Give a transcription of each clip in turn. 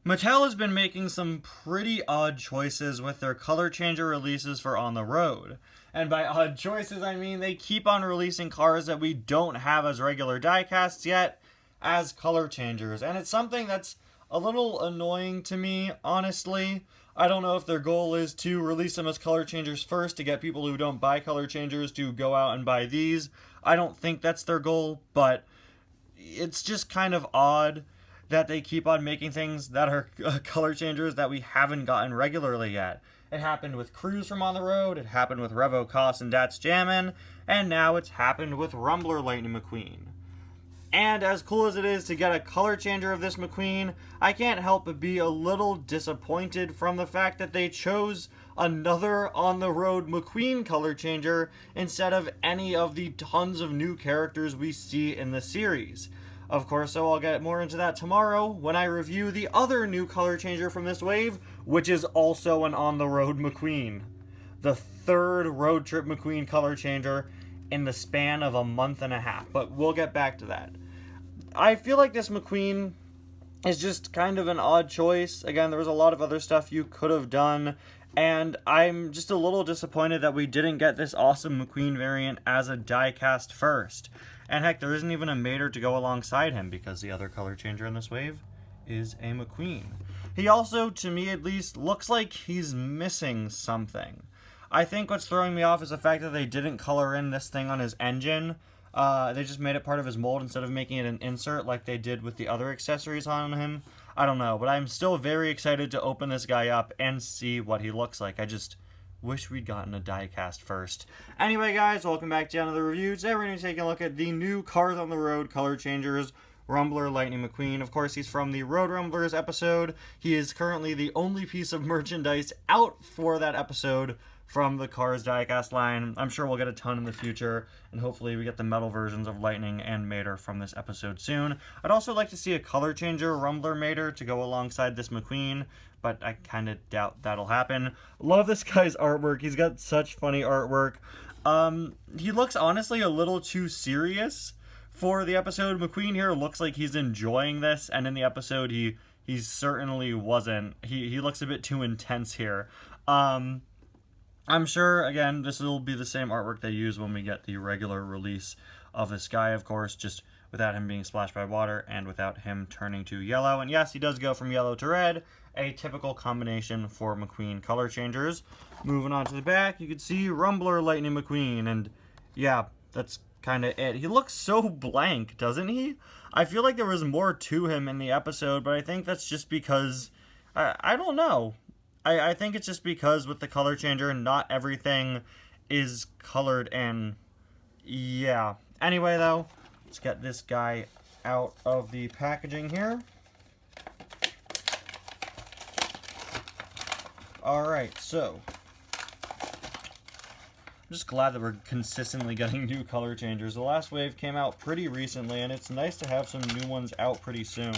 Mattel has been making some pretty odd choices with their color changer releases for On the Road. And by odd choices, I mean they keep on releasing cars that we don't have as regular diecasts yet as color changers. And it's something that's a little annoying to me, honestly. I don't know if their goal is to release them as color changers first to get people who don't buy color changers to go out and buy these. I don't think that's their goal, but it's just kind of odd that they keep on making things that are color changers that we haven't gotten regularly yet. It happened with Cruise from On the Road, it happened with Revo Koss and That's Jammin', and now it's happened with Rumbler Lightning McQueen. And as cool as it is to get a color changer of this McQueen, I can't help but be a little disappointed from the fact that they chose another On the Road McQueen color changer instead of any of the tons of new characters we see in the series. Of course, so I'll get more into that tomorrow when I review the other new color changer from this wave, which is also an On the Road McQueen. The third road trip McQueen color changer in the span of a month and a half, but we'll get back to that. I feel like this McQueen is just kind of an odd choice. Again, there was a lot of other stuff you could have done, and I'm just a little disappointed that we didn't get this awesome McQueen variant as a diecast first. And heck, there isn't even a Mater to go alongside him because the other color changer in this wave is a McQueen. He also, to me at least, looks like he's missing something. I think what's throwing me off is the fact that they didn't color in this thing on his engine. They just made it part of his mold instead of making it an insert like they did with the other accessories on him. I don't know, but I'm still very excited to open this guy up and see what he looks like. I just wish we'd gotten a diecast first. Anyway, guys, welcome back to another review. Today we're going to be taking a look at the new Cars on the Road color changers, Rumbler Lightning McQueen. Of course, he's from the Road Rumblers episode. He is currently the only piece of merchandise out for that episode from the Cars diecast line. I'm sure we'll get a ton in the future, and hopefully we get the metal versions of Lightning and Mater from this episode soon. I'd also like to see a color changer Rumbler Mater to go alongside this McQueen, but I kind of doubt that'll happen. Love this guy's artwork. He's got such funny artwork. He looks honestly a little too serious for the episode. McQueen here looks like he's enjoying this, and in the episode he certainly wasn't. He looks a bit too intense here. I'm sure, again, this will be the same artwork they use when we get the regular release of this guy, of course, just without him being splashed by water and without him turning to yellow. And yes, he does go from yellow to red, a typical combination for McQueen color changers. Moving on to the back, you can see Rumbler Lightning McQueen, and yeah, that's kind of it. He looks so blank, doesn't he? I feel like there was more to him in the episode, but I think that's just because, I don't know. I think it's just because with the color changer, not everything is colored in. Yeah. Anyway, though, let's get this guy out of the packaging here. Alright, so I'm just glad that we're consistently getting new color changers. The last wave came out pretty recently, and it's nice to have some new ones out pretty soon.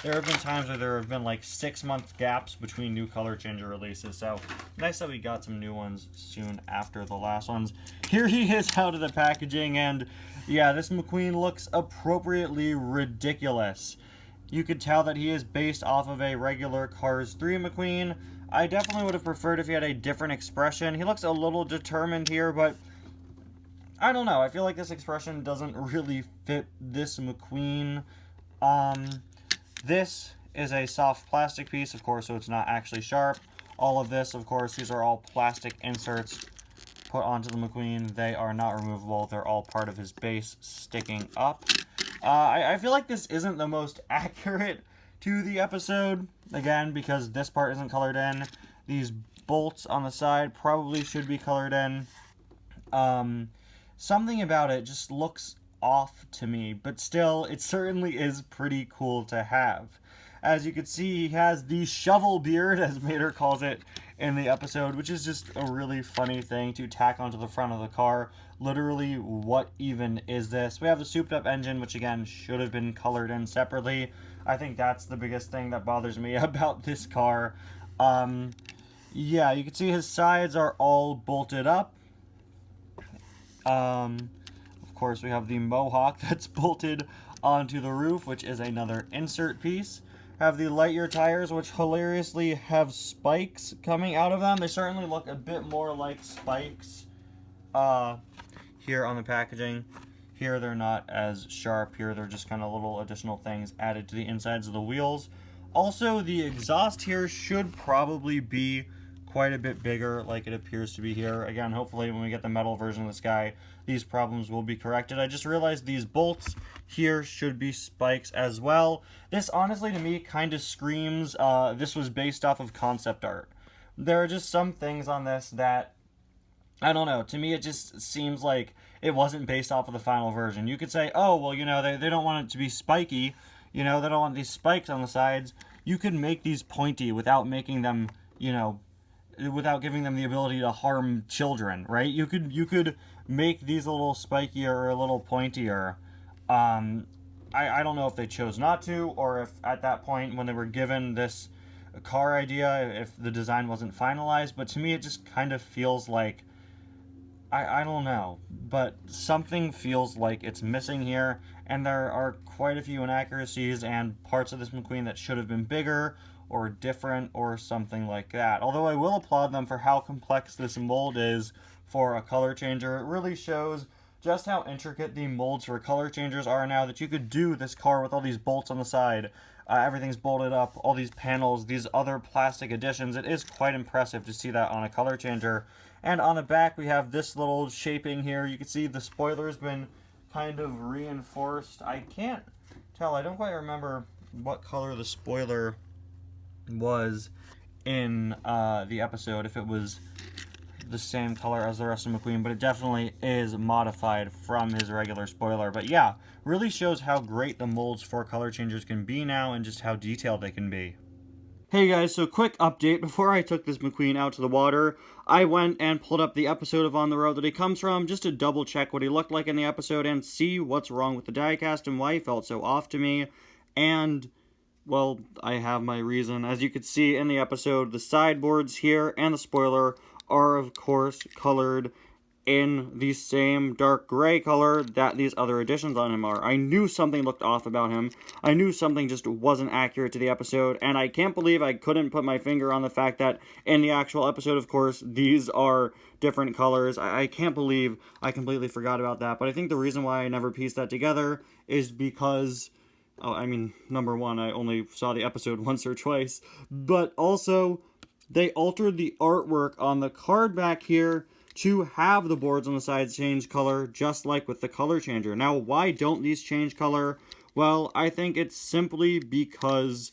There have been times where there have been like 6-month gaps between new color changer releases, so nice that we got some new ones soon after the last ones. Here he is out of the packaging, and yeah, this McQueen looks appropriately ridiculous. You could tell that he is based off of a regular Cars 3 McQueen. I definitely would have preferred if he had a different expression. He looks a little determined here, but I don't know. I feel like this expression doesn't really fit this McQueen. This is a soft plastic piece, of course, so it's not actually sharp. All of this, of course, these are all plastic inserts put onto the McQueen. They are not removable. They're all part of his base sticking up. I feel like this isn't the most accurate to the episode, again, because this part isn't colored in. These bolts on the side probably should be colored in. Something about it just looks off to me, but still, it certainly is pretty cool to have. As you can see, he has the shovel beard, as Mater calls it in the episode, which is just a really funny thing to tack onto the front of the car. Literally, what even is this? We have the souped up engine, which again should have been colored in separately. I think that's the biggest thing that bothers me about this car. Yeah, you can see his sides are all bolted up. Of course, we have the mohawk that's bolted onto the roof, which is another insert piece. have the Lightyear tires, which hilariously have spikes coming out of them. They certainly look a bit more like spikes here on the packaging. Here they're not as sharp. Here they're just kind of little additional things added to the insides of the wheels. Also, the exhaust here should probably be quite a bit bigger like it appears to be here. Again, hopefully when we get the metal version of this guy, these problems will be corrected. I just realized these bolts here should be spikes as well. This honestly to me kind of screams this was based off of concept art. There are just some things on this that, I don't know, to me it just seems like it wasn't based off of the final version. You could say, oh, well, you know, they don't want it to be spiky, you know, they don't want these spikes on the sides. You could make these pointy without making them, you know, without giving them the ability to harm children, right? You could make these a little spikier or a little pointier. I don't know if they chose not to, or if at that point when they were given this car idea, if the design wasn't finalized, but to me it just kind of feels like, I don't know, but something feels like it's missing here, and there are quite a few inaccuracies and parts of this McQueen that should have been bigger or different or something like that. Although I will applaud them for how complex this mold is for a color changer. It really shows just how intricate the molds for color changers are now, that you could do this car with all these bolts on the side. Everything's bolted up, all these panels, these other plastic additions. It is quite impressive to see that on a color changer. And on the back we have this little shaping here. You can see the spoiler's been kind of reinforced. I can't tell, I don't quite remember what color the spoiler was in the episode, if it was the same color as the rest of McQueen, but it definitely is modified from his regular spoiler. But yeah, really shows how great the molds for color changers can be now and just how detailed they can be. Hey guys, so quick update. Before I took this McQueen out to the water, I went and pulled up the episode of On the Road that he comes from, just to double check what he looked like in the episode and see what's wrong with the diecast and why he felt so off to me. And well, I have my reason. As you could see in the episode, the sideboards here and the spoiler are, of course, colored in the same dark gray color that these other additions on him are. I knew something looked off about him. I knew something just wasn't accurate to the episode, and I can't believe I couldn't put my finger on the fact that in the actual episode, of course, these are different colors. I can't believe I completely forgot about that, but I think the reason why I never pieced that together is because, oh, I mean, number one, I only saw the episode once or twice, but also they altered the artwork on the card back here to have the boards on the sides change color, just like with the color changer. Now, why don't these change color? Well, I think it's simply because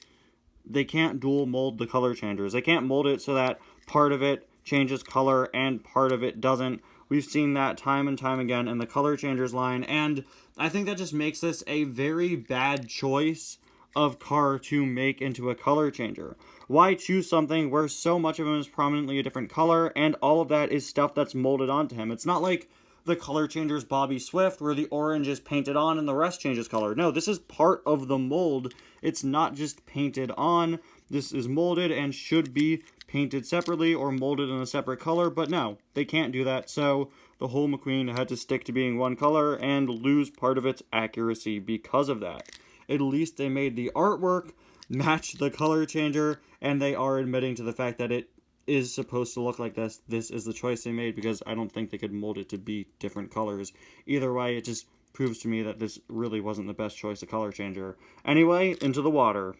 they can't dual mold the color changers. They can't mold it so that part of it changes color and part of it doesn't. We've seen that time and time again in the color changers line, and I think that just makes this a very bad choice of car to make into a color changer. Why choose something where so much of him is prominently a different color, and all of that is stuff that's molded onto him? It's not like the color changer's Bobby Swift, where the orange is painted on and the rest changes color. No, this is part of the mold. It's not just painted on. This is molded and should be painted separately or molded in a separate color, but no, they can't do that, so the whole McQueen had to stick to being one color and lose part of its accuracy because of that. At least they made the artwork match the color changer, and they are admitting to the fact that it is supposed to look like this. This is the choice they made, because I don't think they could mold it to be different colors. Either way, it just proves to me that this really wasn't the best choice of color changer. Anyway, into the water.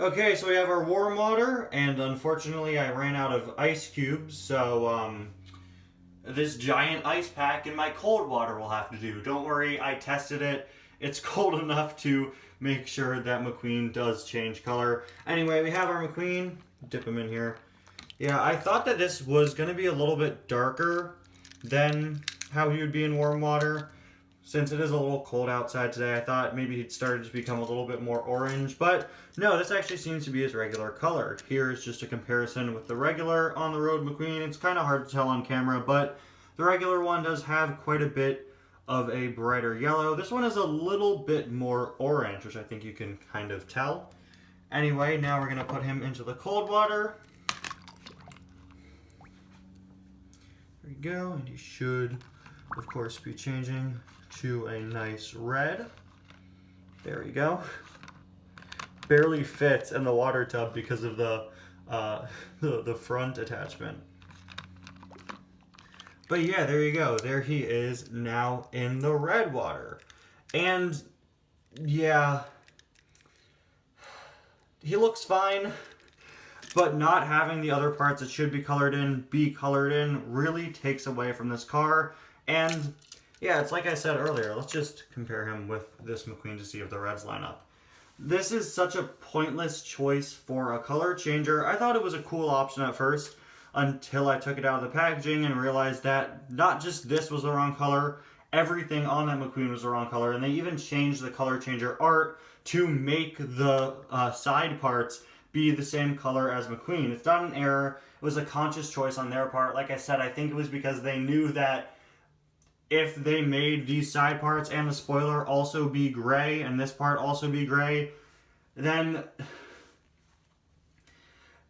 Okay, so we have our warm water, and unfortunately I ran out of ice cubes, so this giant ice pack in my cold water will have to do. Don't worry, I tested it. It's cold enough to make sure that McQueen does change color. Anyway, we have our McQueen. Dip him in here. Yeah, I thought that this was going to be a little bit darker than how he would be in warm water. Since it is a little cold outside today, I thought maybe he'd started to become a little bit more orange. But no, this actually seems to be his regular color. Here is just a comparison with the regular On the Road McQueen. It's kind of hard to tell on camera, but the regular one does have quite a bit of a brighter yellow. This one is a little bit more orange, which I think you can kind of tell. Anyway, now we're going to put him into the cold water. There we go, and he should, of course, be changing to a nice red. There we go. barely fits in the water tub because of the front attachment. But yeah, there you go. There he is now in the red water. And yeah, he looks fine, but not having the other parts that should be colored in really takes away from this car. And yeah, it's like I said earlier, let's just compare him with this McQueen to see if the reds line up. This is such a pointless choice for a color changer. I thought it was a cool option at first, until I took it out of the packaging and realized that not just this was the wrong color, everything on that McQueen was the wrong color, and they even changed the color changer art to make the side parts be the same color as McQueen. It's not an error, it was a conscious choice on their part. Like I said, I think it was because they knew that if they made these side parts and the spoiler also be gray and this part also be gray, then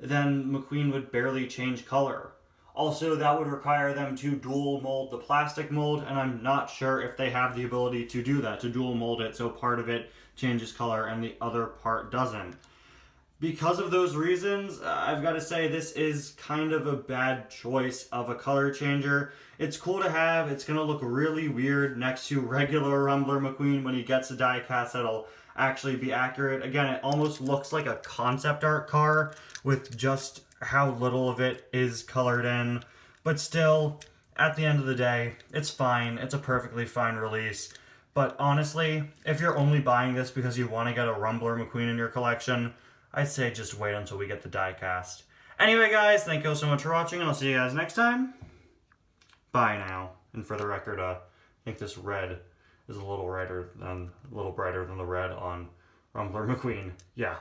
McQueen would barely change color. Also, that would require them to dual mold the plastic mold, and I'm not sure if they have the ability to do that, to dual mold it so part of it changes color and the other part doesn't. Because of those reasons, I've got to say this is kind of a bad choice of a color changer. It's cool to have, it's going to look really weird next to regular Rumbler McQueen when he gets a die cast that'll actually be accurate. Again, it almost looks like a concept art car with just how little of it is colored in. But still, at the end of the day, it's fine. It's a perfectly fine release. But honestly, if you're only buying this because you want to get a Rumbler McQueen in your collection, I'd say just wait until we get the die cast. Anyway, guys, thank you all so much for watching, and I'll see you guys next time. Bye now. And for the record, I think this red is a little brighter than the red on Rumbler McQueen. Yeah.